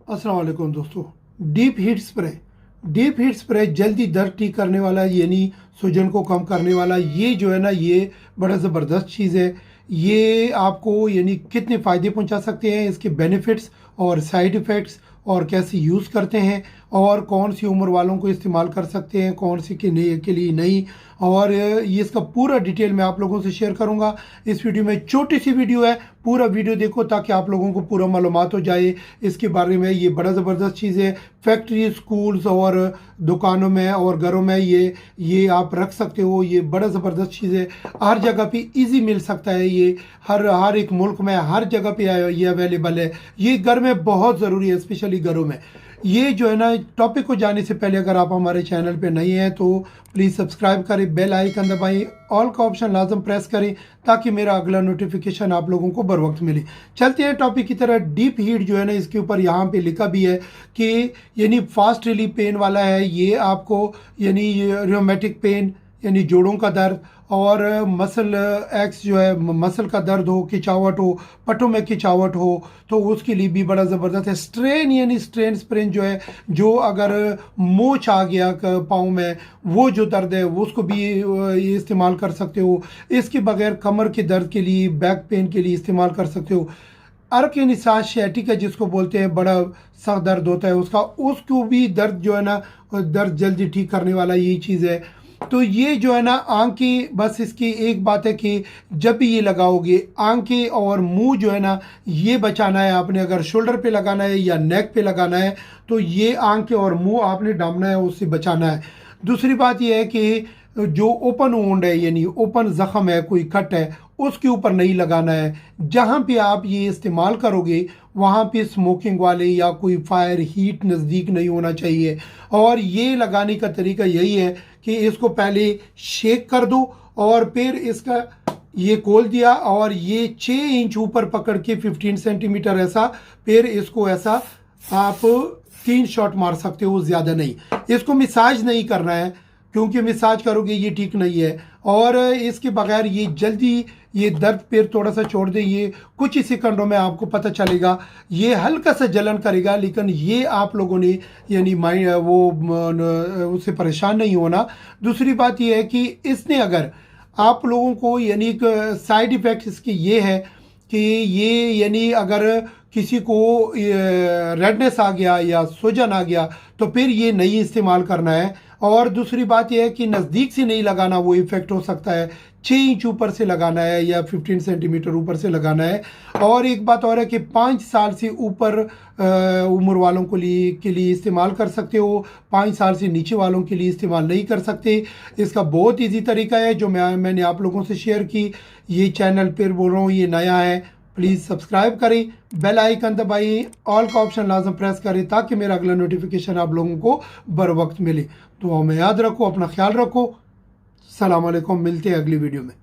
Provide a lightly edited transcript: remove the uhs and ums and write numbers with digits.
अस्सलाम वालेकुम दोस्तों। डीप हीट स्प्रे जल्दी दर्द ठीक करने वाला, यानी सूजन को कम करने वाला, ये जो है ना, ये बड़ा ज़बरदस्त चीज़ है। ये आपको यानी कितने फ़ायदे पहुंचा सकते हैं, इसके बेनिफिट्स और साइड इफ़ेक्ट्स, और कैसे यूज़ करते हैं, और कौन सी उम्र वालों को इस्तेमाल कर सकते हैं, कौन सी के लिए नहीं, और ये इसका पूरा डिटेल मैं आप लोगों से शेयर करूंगा इस वीडियो में। छोटी सी वीडियो है, पूरा वीडियो देखो ताकि आप लोगों को पूरा मालूमात हो जाए इसके बारे में। ये बड़ा ज़बरदस्त चीज़ है। फैक्ट्री, स्कूल्स और दुकानों में और घरों में ये आप रख सकते हो। ये बड़ा ज़बरदस्त चीज़ है, हर जगह पे इजी मिल सकता है। ये हर एक मुल्क में हर जगह पे ये अवेलेबल है। ये घर में बहुत ज़रूरी है, स्पेशली घरों में। ये जो है ना, टॉपिक को जाने से पहले अगर आप हमारे चैनल पे नहीं हैं तो प्लीज़ सब्सक्राइब करें, बेल आइकन दबाएं, ऑल का ऑप्शन लाजम प्रेस करें ताकि मेरा अगला नोटिफिकेशन आप लोगों को बर वक्त मिले। चलते हैं टॉपिक की तरह। डीप हीट जो है ना, इसके ऊपर यहाँ पे लिखा भी है कि यानी फास्ट रिलीफ पेन वाला है। ये आपको यानी रियोमेटिक पेन यानी जोड़ों का दर्द, और मसल एक्स जो है, मसल का दर्द हो, खिंचावट हो, पट्टों में खिंचावट हो, तो उसके लिए भी बड़ा ज़बरदस्त है। स्ट्रेन यानी स्ट्रेन स्प्रेन जो है, जो अगर मोच आ गया पाँव में, वो जो दर्द है वो उसको भी ये इस्तेमाल कर सकते हो। इसके बगैर कमर के दर्द के लिए, बैक पेन के लिए इस्तेमाल कर सकते हो। अर्क यानी साशियाटिका जिसको बोलते हैं, बड़ा सख्त दर्द होता है उसको भी दर्द जो है ना, दर्द जल्दी ठीक करने वाला यही चीज़ है। तो ये जो है ना, आंखें, बस इसकी एक बात है कि जब भी ये लगाओगे, आंखें और मुंह जो है ना, ये बचाना है आपने। अगर शोल्डर पे लगाना है या नेक पे लगाना है तो ये आंखें और मुंह आपने डालना है, उससे बचाना है। दूसरी बात ये है कि जो ओपन वुंड है यानी ओपन ज़ख़म है, कोई कट है, उसके ऊपर नहीं लगाना है। जहाँ पे आप ये इस्तेमाल करोगे वहाँ पे स्मोकिंग वाले या कोई फायर हीट नज़दीक नहीं होना चाहिए। और ये लगाने का तरीका यही है कि इसको पहले शेक कर दो और फिर इसका ये खोल दिया और ये 6 इंच ऊपर पकड़ के 15 सेंटीमीटर ऐसा, फिर इसको ऐसा आप 3 शॉट मार सकते हो, ज़्यादा नहीं। इसको मिसाज नहीं करना है क्योंकि मिसाज करोगे ये ठीक नहीं है। और इसके बगैर ये जल्दी ये दर्द फिर थोड़ा सा छोड़ दे, ये कुछ ही सेकंडों में आपको पता चलेगा। ये हल्का सा जलन करेगा, लेकिन ये आप लोगों ने यानी माइंड वो उससे परेशान नहीं होना। दूसरी बात ये है कि इसने अगर आप लोगों को यानी साइड इफ़ेक्ट इसके ये है कि ये यानी अगर किसी को रेडनेस आ गया या सूजन आ गया तो फिर ये नहीं इस्तेमाल करना है। और दूसरी बात यह है कि नज़दीक से नहीं लगाना, वो इफ़ेक्ट हो सकता है। 6 इंच ऊपर से लगाना है या 15 सेंटीमीटर ऊपर से लगाना है। और एक बात और है कि 5 साल से ऊपर उम्र वालों के लिए इस्तेमाल कर सकते हो, 5 साल से नीचे वालों के लिए इस्तेमाल नहीं कर सकते। इसका बहुत ईजी तरीका है जो मैंने आप लोगों से शेयर की। ये चैनल फिर बोल रहा हूँ, ये नया है, प्लीज़ सब्सक्राइब करें, बेल आइकन दबाइए, ऑल का ऑप्शन लाजम प्रेस करें ताकि मेरा अगला नोटिफिकेशन आप लोगों को बर वक्त मिले। तो हमें याद रखो, अपना ख्याल रखो। सलाम अलैकुम, मिलते हैं अगली वीडियो में।